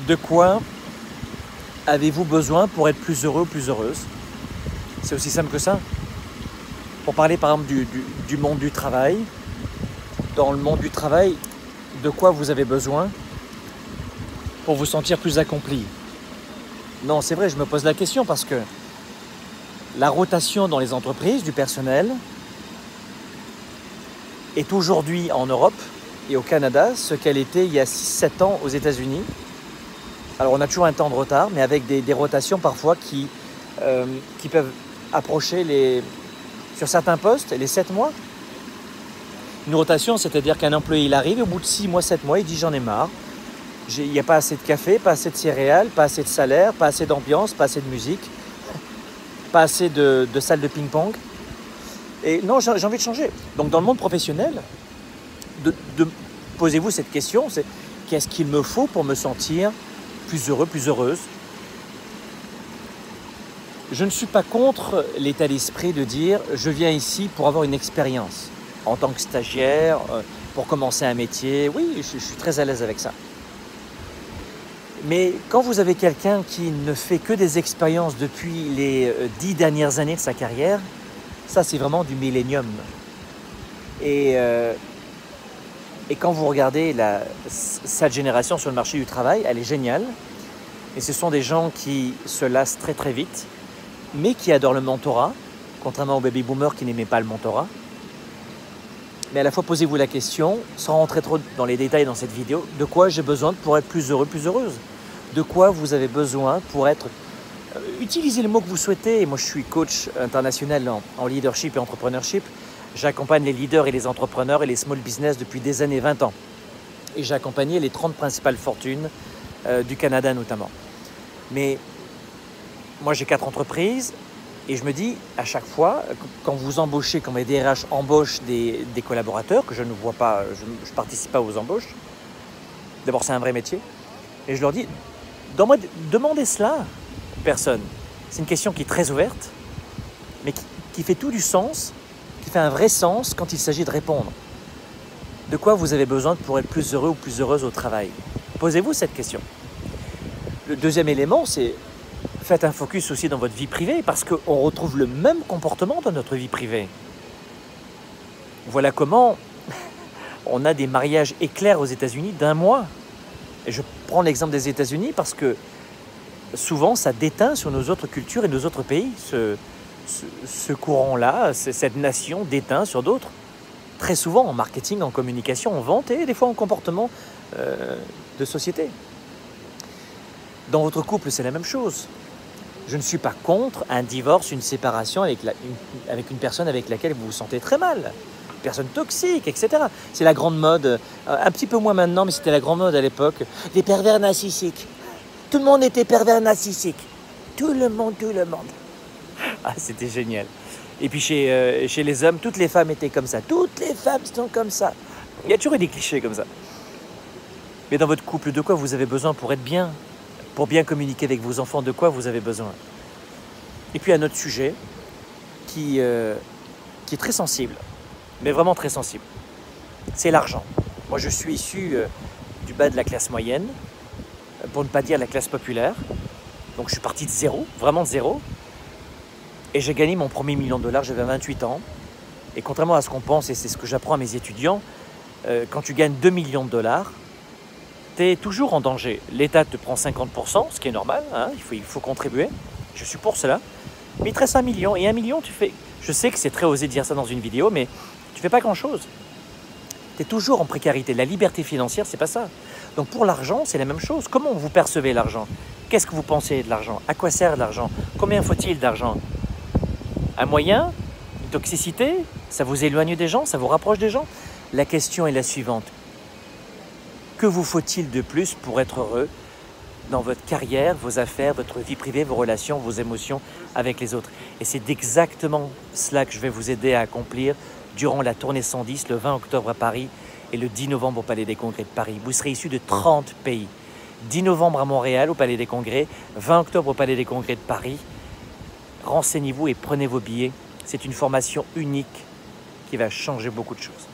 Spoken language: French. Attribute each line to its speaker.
Speaker 1: De quoi avez-vous besoin pour être plus heureux ou plus heureuse? C'est aussi simple que ça. Pour parler par exemple du monde du travail, dans le monde du travail, de quoi vous avez besoin pour vous sentir plus accompli? Non, c'est vrai, je me pose la question parce que la rotation dans les entreprises du personnel est aujourd'hui en Europe et au Canada ce qu'elle était il y a 6-7 ans aux États-Unis. Alors on a toujours un temps de retard, mais avec des rotations parfois qui peuvent approcher sur certains postes les 7 mois. Une rotation, c'est-à-dire qu'un employé il arrive et au bout de 6 mois, 7 mois, il dit j'en ai marre. Il n'y a pas assez de café, pas assez de céréales, pas assez de salaire, pas assez d'ambiance, pas assez de musique, pas assez de salles de ping-pong. Et non, j'ai envie de changer. Donc dans le monde professionnel, posez-vous cette question, c'est qu'est-ce qu'il me faut pour me sentir plus heureux, plus heureuse? Je ne suis pas contre l'état d'esprit de dire je viens ici pour avoir une expérience en tant que stagiaire, pour commencer un métier. Oui, je suis très à l'aise avec ça. Mais quand vous avez quelqu'un qui ne fait que des expériences depuis les 10 dernières années de sa carrière, ça c'est vraiment du millénium. Et quand vous regardez cette génération sur le marché du travail, elle est géniale. Et ce sont des gens qui se lassent très très vite, mais qui adorent le mentorat, contrairement aux baby boomers qui n'aimaient pas le mentorat. Mais à la fois, posez-vous la question, sans rentrer trop dans les détails dans cette vidéo, de quoi j'ai besoin pour être plus heureux, plus heureuse? De quoi vous avez besoin pour être... utilisez le mot que vous souhaitez. Moi, je suis coach international en leadership et entrepreneurship. J'accompagne les leaders et les entrepreneurs et les small business depuis des années, 20 ans. Et j'ai accompagné les 30 principales fortunes du Canada notamment. Mais moi, j'ai 4 entreprises. Et je me dis, à chaque fois, quand vous embauchez, quand les DRH embauchent des collaborateurs, que je ne vois pas, je ne participe pas aux embauches, d'abord c'est un vrai métier, et je leur dis, demandez cela aux personnes. C'est une question qui est très ouverte, mais qui fait tout du sens, qui fait un vrai sens quand il s'agit de répondre. De quoi vous avez besoin pour être plus heureux ou plus heureuse au travail? Posez-vous cette question. Le deuxième élément, c'est faites un focus aussi dans votre vie privée parce qu'on retrouve le même comportement dans notre vie privée. Voilà comment on a des mariages éclairs aux États-Unis d'1 mois. Et je prends l'exemple des États-Unis parce que souvent ça déteint sur nos autres cultures et nos autres pays. Ce courant-là, cette nation déteint sur d'autres. Très souvent en marketing, en communication, en vente et des fois en comportement de société. Dans votre couple, c'est la même chose. Je ne suis pas contre un divorce, une séparation avec une personne avec laquelle vous vous sentez très mal. Une personne toxique, etc. C'est la grande mode, un petit peu moins maintenant, mais c'était la grande mode à l'époque. Des pervers narcissiques. Tout le monde était pervers narcissique. Tout le monde. Ah, c'était génial. Et puis chez les hommes, toutes les femmes étaient comme ça. Toutes les femmes sont comme ça. Il y a toujours eu des clichés comme ça. Mais dans votre couple, de quoi vous avez besoin pour être bien? Pour bien communiquer avec vos enfants, de quoi vous avez besoin? Et puis un autre sujet qui est très sensible, mais vraiment très sensible, c'est l'argent. Moi, je suis issu du bas de la classe moyenne, pour ne pas dire la classe populaire. Donc je suis parti de zéro, vraiment de zéro. Et j'ai gagné mon premier $1 million, j'avais 28 ans. Et contrairement à ce qu'on pense, et c'est ce que j'apprends à mes étudiants, quand tu gagnes $2 millions, tu es toujours en danger. L'État te prend 50%, ce qui est normal, hein, il faut contribuer. Je suis pour cela. Mais il te reste 1 million. Et 1 million, tu fais... Je sais que c'est très osé de dire ça dans une vidéo, mais tu fais pas grand-chose. Tu es toujours en précarité. La liberté financière, c'est pas ça. Donc pour l'argent, c'est la même chose. Comment vous percevez l'argent? Qu'est-ce que vous pensez de l'argent? À quoi sert l'argent? Combien faut-il d'argent? Un moyen? Une toxicité? Ça vous éloigne des gens? Ça vous rapproche des gens? La question est la suivante. Que vous faut-il de plus pour être heureux dans votre carrière, vos affaires, votre vie privée, vos relations, vos émotions avec les autres? Et c'est exactement cela que je vais vous aider à accomplir durant la tournée 110, le 20 octobre à Paris et le 10 novembre au Palais des Congrès de Paris. Vous serez issus de 30 pays. 10 novembre à Montréal au Palais des Congrès, 20 octobre au Palais des Congrès de Paris. Renseignez-vous et prenez vos billets. C'est une formation unique qui va changer beaucoup de choses.